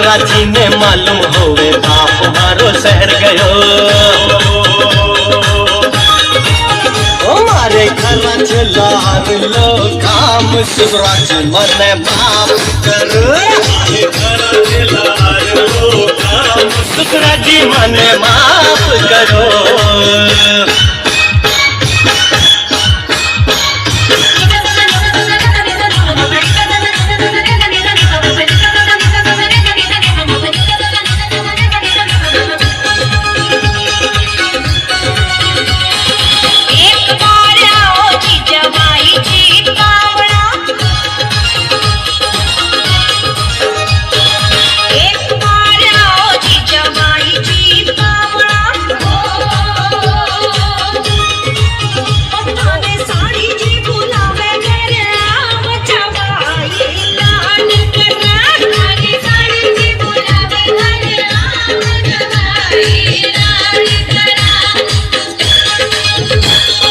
कराची ने मालूम होवे बाप मारो शहर गयो। हमारे घर चलार लो काम सुराज मने माफ करो। सुराज मने माफ करो।